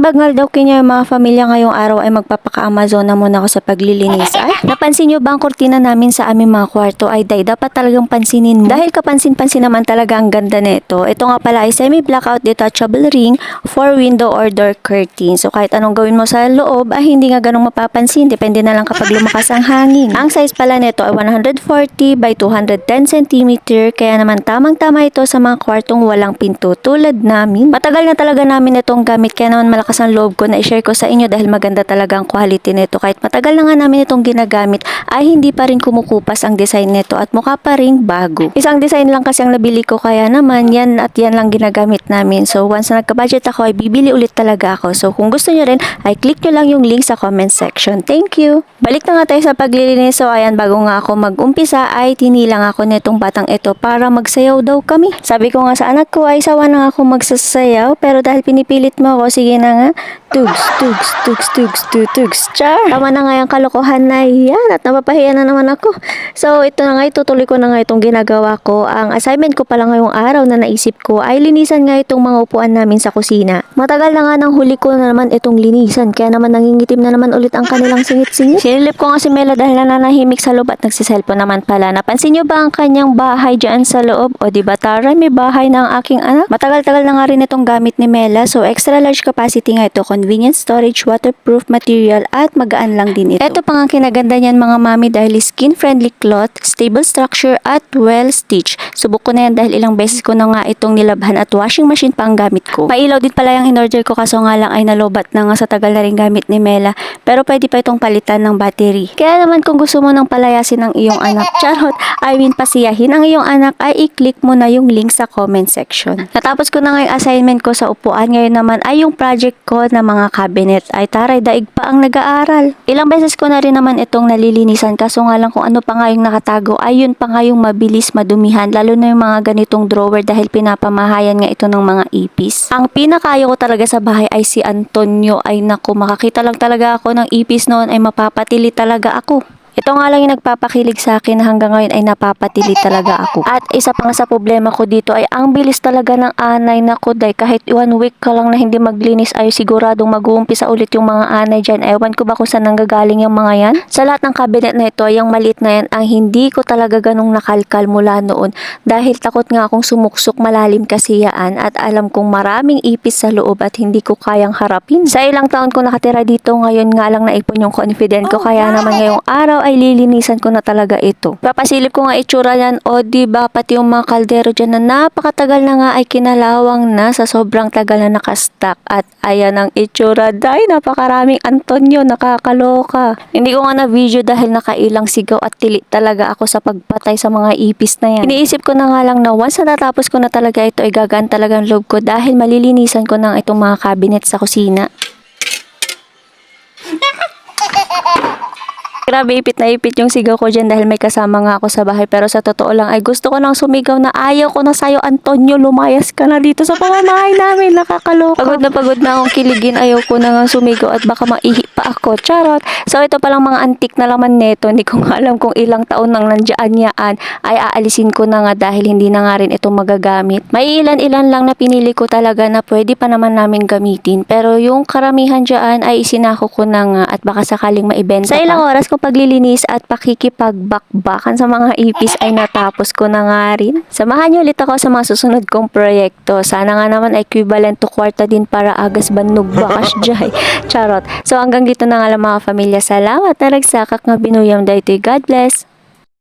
bagal daw kanya yung mga pamilya ngayong araw ay magpapaka-Amazon na muna ako sa paglilinis. Ay, napansin nyo ba ang kurtina namin sa aming mga kwarto ay dapat talagang pansinin mo. Dahil kapansin-pansin naman talaga ang ganda nito. Ito nga pala ay semi-blackout detachable ring for window or door curtain. So kahit anong gawin mo sa loob ay hindi nga ganong mapapansin. Depende na lang kapag lumakas ang hangin. Ang size pala nito ay 140 by 210 cm. Kaya naman tamang-tama ito sa mga kwartong walang pinto tulad namin. Matagal na talaga namin itong gamit kaya naman malakas ang loob ko na i-share ko sa inyo dahil maganda talaga ang quality nito. Kahit matagal na nga namin itong ginagamit ay hindi pa rin kumukupas ang design nito at mukha pa rin bago. Isang design lang kasi ang nabili ko kaya naman yan at yan lang ginagamit namin. So once na nagka-budget ako ay bibili ulit talaga ako. So kung gusto nyo rin ay click nyo lang yung link sa comment section. Thank you! Balik na nga tayo sa paglilinis. So ayan, bago nga ako mag-umpisa ay tinilang ako nitong batang ito para magsayaw daw kami. Sabi ko nga sa anak ko ay sawa na ako magsasayaw pero dahil pinipilit mo ako, sige na nga. Tugs, tugs, tugs, tugs, tugs, tugs. Char! Tama na nga yung kalokohan na yan at napapahiya na naman ako. So ito na nga, itutuloy ko na nga itong ginagawa ko. Ang assignment ko pala ngayong araw na naisip ko ay linisan nga itong mga upuan namin sa kusina. Matagal na nga nang huli ko na naman itong linisan kaya naman nangingitim na naman ulit ang kanilang singit-singit. Sinilip ko nga si Mela dahil nananahimik sa loob at nagsiselfon naman pala. Napansin nyo ba ang kanyang bahay dyan sa loob? O diba Tara, may bahay na ang aking anak? Matagal-tagal na nga rin itong gamit ni Mela. So extra large capacity nga ito. Convenient storage, waterproof material at magaan lang din ito. Ito pa nga kinaganda niyan mga mami dahil skin-friendly cloth, stable structure at well-stitched. Subok ko na yan dahil ilang beses ko na nga itong nilabhan at washing machine pa ang gamit ko. Mailaw din pala yung in-order ko kaso nga lang ay nalobat na nga sa tagal na rin gamit ni Mela. Pero pwede pa itong palitan ng battery. Kaya naman kung gusto mo nang palayasin ang iyong anak, charot, pasiyahin ang iyong anak ay i-click mo na yung link sa comment section. Natapos ko na nga yung assignment ko sa upuan. Ngayon naman ay yung project ko na mga cabinet. Ay taray, daig pa ang nag-aaral. Ilang beses ko na rin naman itong nalilinisan kaso nga lang kung ano pa nga yung nakatago ay yun pa nga yung mabilis madumihan lalo na yung mga ganitong drawer dahil pinapamahayan nga ito ng mga ipis. Ang pinakayo ko talaga sa bahay ay si Antonio. Ay naku, makakita lang talaga ako ng ipis noon ay mapapatili talaga ako. Ito nga lang yung nagpapakilig sa akin na hanggang ngayon ay napapatili talaga ako. At isa pa nga sa problema ko dito ay ang bilis talaga ng anay na kuday. Kahit 1 week ka lang na hindi maglinis ay siguradong mag-uumpisa ulit yung mga anay dyan. Ewan ko ba kung saan nanggagaling yung mga yan? Sa lahat ng cabinet na ito, yung maliit na yan, ang hindi ko talaga ganong nakalkal mula noon. Dahil takot nga akong sumuksok malalim kasi yan at alam kong maraming ipis sa loob at hindi ko kayang harapin. Sa ilang taon ko nakatira dito, ngayon nga lang naipon yung confident ko. Kaya naman ngayong araw ay lilinisan ko na talaga ito. Papasilip ko nga itsura yan o diba pati yung mga kaldero dyan na napakatagal na nga ay kinalawang na sa sobrang tagal na nakastack at ayan ang itsura. Dahil napakaraming Antonio, nakakaloka. Hindi ko nga na video dahil nakailang sigaw at tili talaga ako sa pagpatay sa mga ipis na yan. Iniisip ko na nga lang na once na natapos ko na talaga ito ay gagaan talagang loob ko dahil malilinisan ko na itong mga cabinet sa kusina. Grabe, ipit na ipit yung sigaw ko dyan dahil may kasama nga ako sa bahay. Pero sa totoo lang ay gusto ko nang sumigaw na ayaw ko na sa'yo, Antonio. Lumayas ka na dito sa pamamahay namin. Nakakaloka. Pagod na akong kiligin. Ayaw ko na nga sumigaw at baka maihi pa ako. Charot. So ito palang mga antik na laman neto. Hindi ko nga alam kung ilang taon nang nandiyan yaan ay aalisin ko na nga dahil hindi na nga rin ito magagamit. May ilan-ilan lang na pinili ko talaga na pwede pa naman namin gamitin. Pero yung karamihan dyan ay isinako ko na nga at baka sakaling maibenta sa ilang oras kung paglilinis at pakikipagbakbakan sa mga ipis ay natapos ko na nga rin. Samahan niyo ulit ako sa mga susunod kong proyekto. Sana nga naman equivalent to kwarta din para agas bannog bakas jay. Charot. So hanggang dito na nga lang mga pamilya. Salamat na nagsakak nga binuyam daytoy. God bless.